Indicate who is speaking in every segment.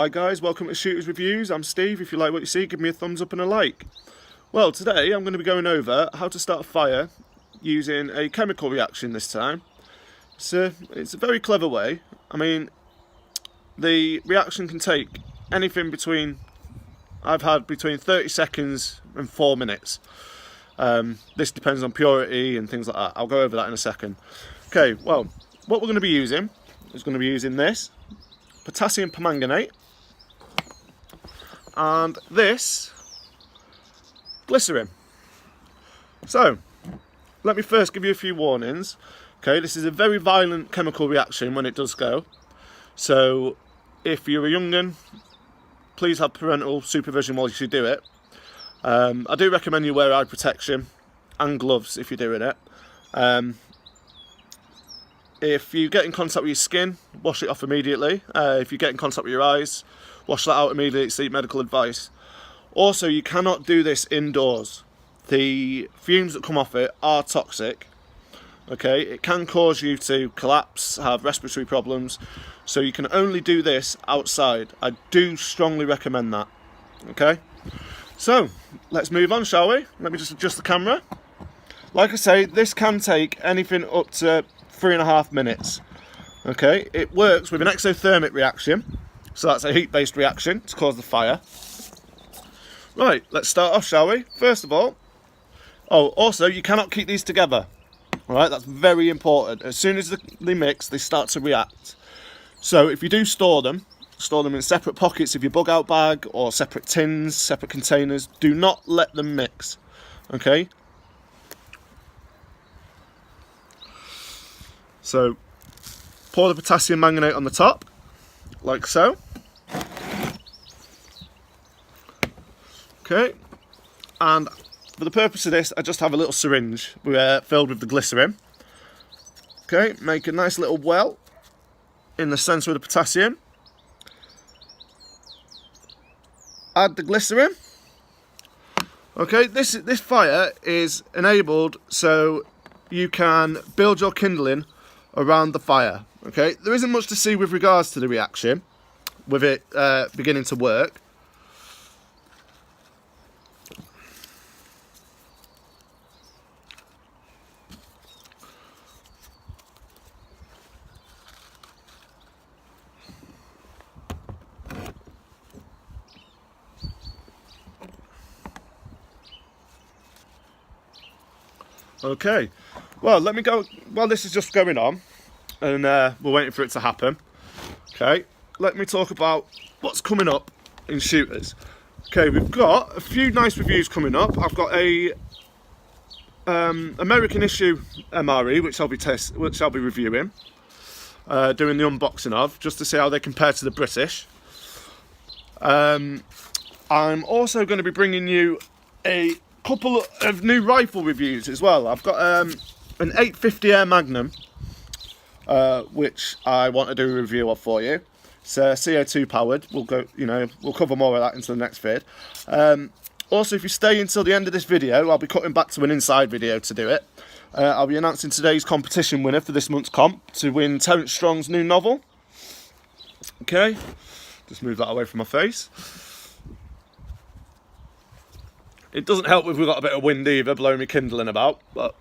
Speaker 1: Hi guys, welcome to Shooters Reviews. I'm Steve. If you like what you see, give me a thumbs up and a like. Well, today I'm going to be going over how to start a fire using a chemical reaction this time. It's a very clever way. I mean, the reaction can take anything between, I've had between 30 seconds and 4 minutes. This depends on purity and things like that. I'll go over that in a second. Okay, well, what we're going to be using is going to be using this potassium permanganate and this glycerin. So, let me first give you a few warnings. Okay, this is a very violent chemical reaction when it does go. So, if you're a young'un, please have parental supervision while you do it. I do recommend you wear eye protection and gloves if you're doing it. If you get in contact with your skin, wash it off immediately. If you get in contact with your eyes, wash that out immediately, seek medical advice. Also, you cannot do this indoors. The fumes that come off it are toxic. Okay, it can cause you to collapse, have respiratory problems. So you can only do this outside. I do strongly recommend that. Okay, so let's move on, shall we? Let me just adjust the camera. Like I say, this can take anything up to 3.5 minutes. Okay, it works with an exothermic reaction, so that's a heat-based reaction to cause the fire. Right, let's start off, shall we? First of all, also you cannot keep these together. Alright, that's very important. As soon as they mix, they start to react. So if you do store them in separate pockets of your bug out bag or separate tins, separate containers. Do not let them mix. Okay? So, pour the potassium manganate on the top, like so. Okay, and for the purpose of this, I just have a little syringe filled with the glycerin. Okay, make a nice little well in the centre of the potassium. Add the glycerin. Okay, this fire is enabled so you can build your kindling around the fire. Okay, there isn't much to see with regards to the reaction, with it beginning to work. Okay, well, let me go. Well, this is just going on, and we're waiting for it to happen. Okay, let me talk about what's coming up in shooters. Okay, we've got a few nice reviews coming up. I've got a American issue MRE, which I'll be reviewing, doing the unboxing of, just to see how they compare to the British. I'm also going to be bringing you a couple of new rifle reviews as well. I've got an 850 Air Magnum, which I want to do a review of for you. It's CO2 powered. We'll cover more of that into the next vid. Also, if you stay until the end of this video, I'll be cutting back to an inside video to do it. I'll be announcing today's competition winner for this month's comp to win Terence Strong's new novel. Okay, just move that away from my face. It doesn't help if we've got a bit of wind either, blowing me kindling about, but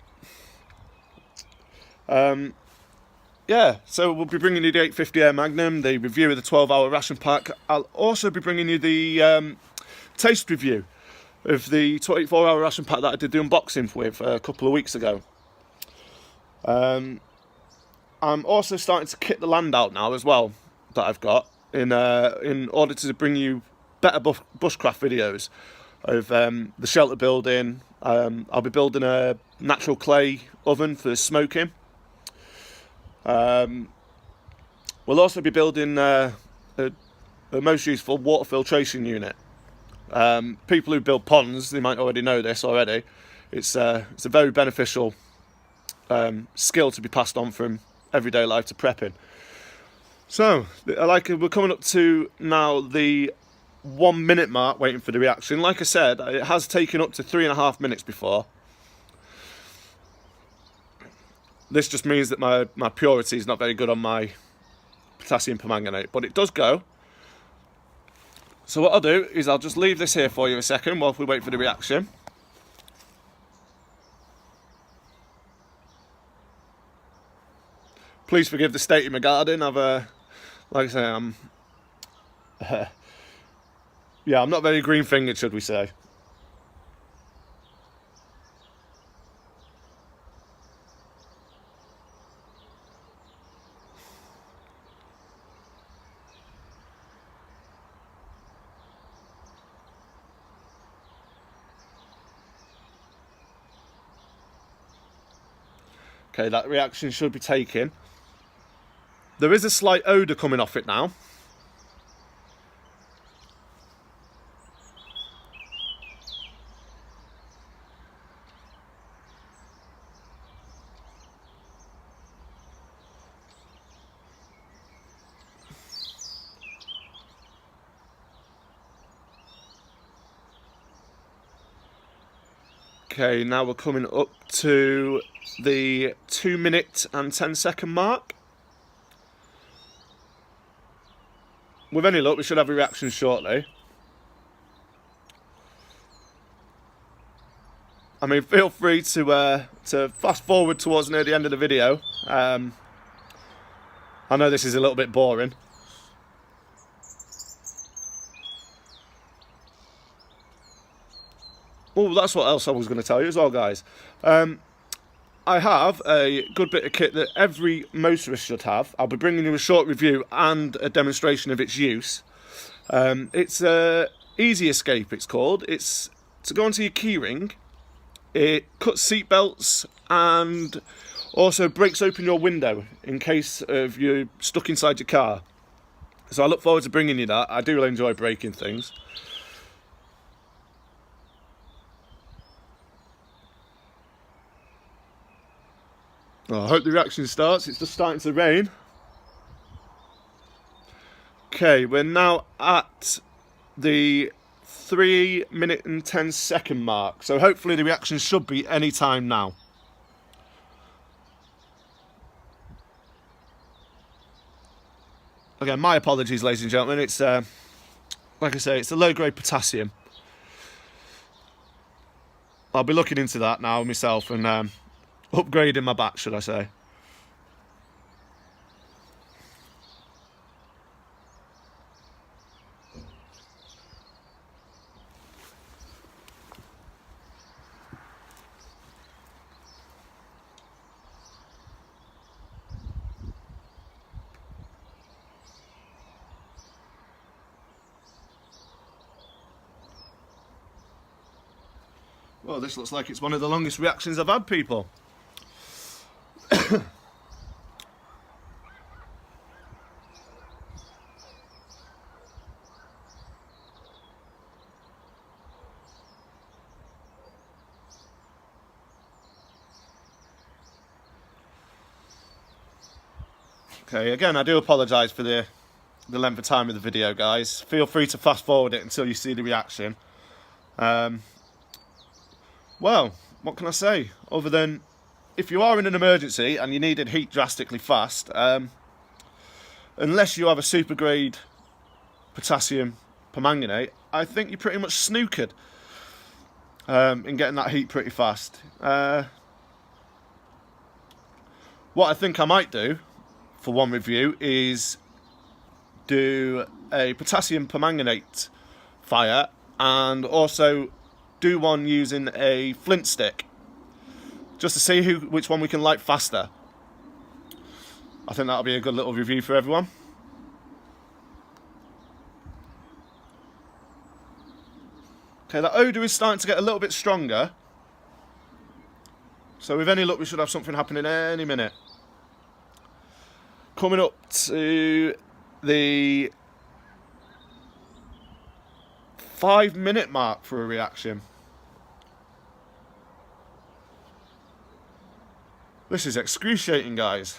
Speaker 1: yeah, so we'll be bringing you the 850 Air Magnum, the review of the 12-hour ration pack. I'll also be bringing you the taste review of the 24-hour ration pack that I did the unboxing with a couple of weeks ago. I'm also starting to kit the land out now as well, that I've got, in order to bring you better bushcraft videos of the shelter building. I'll be building a natural clay oven for smoking. We'll also be building a most useful water filtration unit. People who build ponds, they might already know this already. It's a very beneficial skill to be passed on from everyday life to prepping. So, we're coming up to now the 1 minute mark waiting for the reaction. Like I said, it has taken up to 3.5 minutes before. This just means that my purity is not very good on my potassium permanganate, but it does go. So what I'll do is I'll just leave this here for you a second while we wait for the reaction. Please forgive the state of my garden. I've, like I say, yeah, I'm not very green-fingered, should we say. Okay, that reaction should be taken. There is a slight odour coming off it now. Okay, now we're coming up to the 2-minute and 10-second mark. With any luck, we should have a reaction shortly. I mean, feel free to fast forward towards near the end of the video. I know this is a little bit boring. Oh, that's what else I was going to tell you as well, guys. I have a good bit of kit that every motorist should have. I'll be bringing you a short review and a demonstration of its use. It's Easy Escape, it's called. It's to go onto your keyring. It cuts seat belts and also breaks open your window in case of you're stuck inside your car. So I look forward to bringing you that. I do enjoy breaking things. Oh, I hope the reaction starts. It's just starting to rain. Okay, we're now at the 3-minute and 10-second mark. So hopefully the reaction should be any time now. Again, my apologies, ladies and gentlemen. It's, like I say, it's a low-grade potassium. I'll be looking into that now myself and upgrading my batch, should I say. Well, this looks like it's one of the longest reactions I've had, people. Okay, again, I do apologise for the length of time of the video, guys. Feel free to fast forward it until you see the reaction. Well, what can I say? Other than, if you are in an emergency and you needed heat drastically fast, unless you have a super grade potassium permanganate, I think you're pretty much snookered in getting that heat pretty fast. What I think I might do for one review is do a potassium permanganate fire and also do one using a flint stick, just to see which one we can light faster. I think that'll be a good little review for everyone. Okay, that odour is starting to get a little bit stronger, so with any luck we should have something happening any minute. Coming up to the 5-minute mark for a reaction. This is excruciating, guys.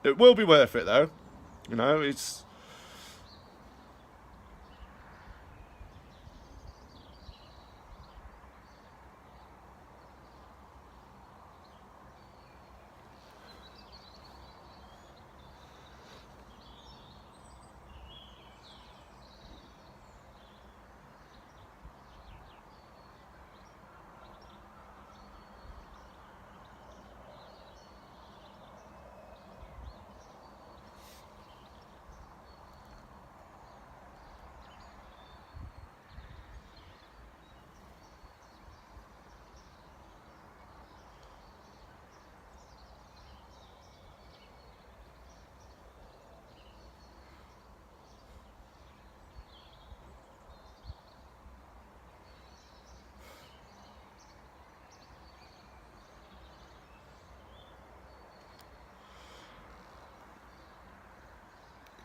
Speaker 1: It will be worth it, though. You know, it's...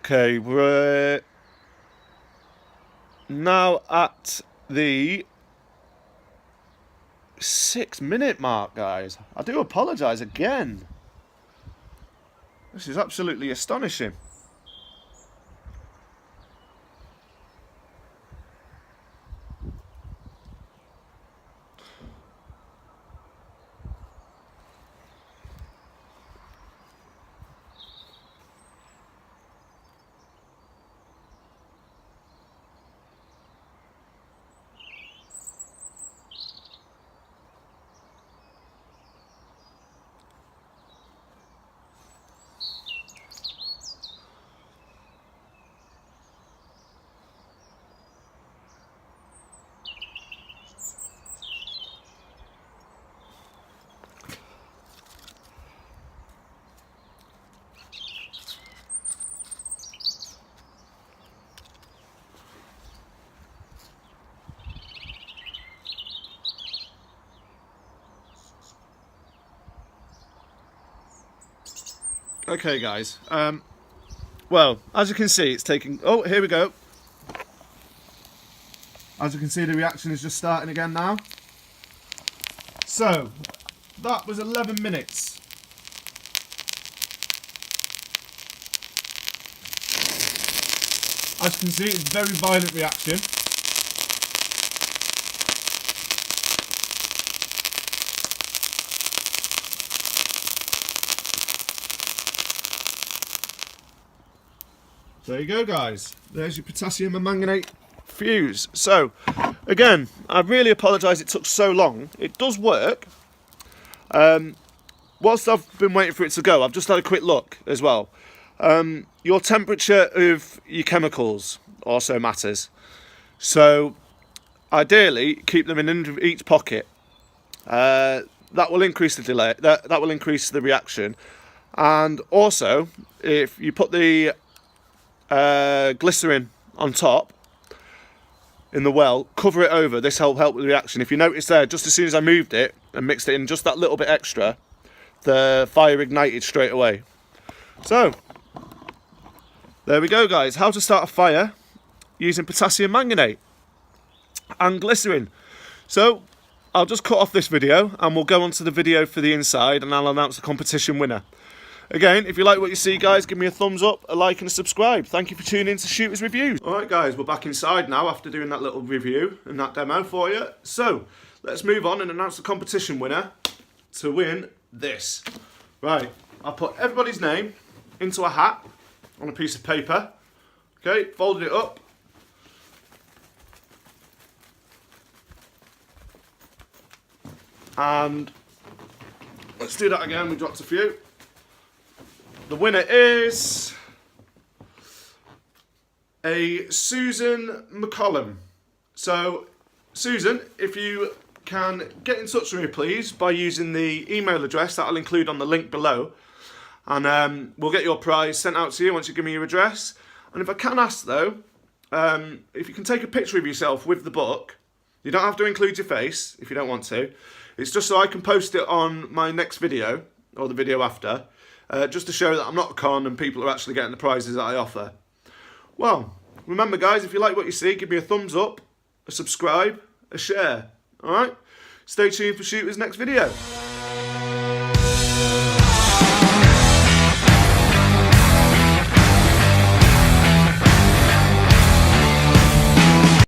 Speaker 1: Okay, we're now at the 6-minute mark, guys. I do apologise again. This is absolutely astonishing. Okay, guys. Well, as you can see, it's taking... Oh, here we go. As you can see, the reaction is just starting again now. So, that was 11 minutes. As you can see, it's a very violent reaction. There you go, guys. There's your potassium and manganate fuse. So, again, I really apologise it took so long. It does work. Whilst I've been waiting for it to go, I've just had a quick look as well. Your temperature of your chemicals also matters. So, ideally, keep them in each pocket. That will increase the delay. That will increase the reaction. And also, if you put the glycerin on top in the well, cover it over. This will help with the reaction. If you notice there, just as soon as I moved it and mixed it in just that little bit extra, the fire ignited straight away. So there we go, guys. How to start a fire using potassium manganate and glycerin. So I'll just cut off this video and we'll go on to the video for the inside, and I'll announce the competition winner. Again, if you like what you see, guys, give me a thumbs up, a like and a subscribe. Thank you for tuning in to Shooter's Reviews. Alright, guys, we're back inside now after doing that little review and that demo for you. So, let's move on and announce the competition winner to win this. Right, I'll put everybody's name into a hat on a piece of paper. Okay, folded it up. And let's do that again, we dropped a few. The winner is a Susan McCollum. So, Susan, if you can get in touch with me, please, by using the email address that I'll include on the link below. And we'll get your prize sent out to you once you give me your address. And if I can ask, though, if you can take a picture of yourself with the book. You don't have to include your face if you don't want to. It's just so I can post it on my next video, or the video after. Just to show that I'm not a con and people are actually getting the prizes that I offer. Well, remember, guys, if you like what you see, give me a thumbs up, a subscribe, a share. Alright? Stay tuned for Shooter's next video.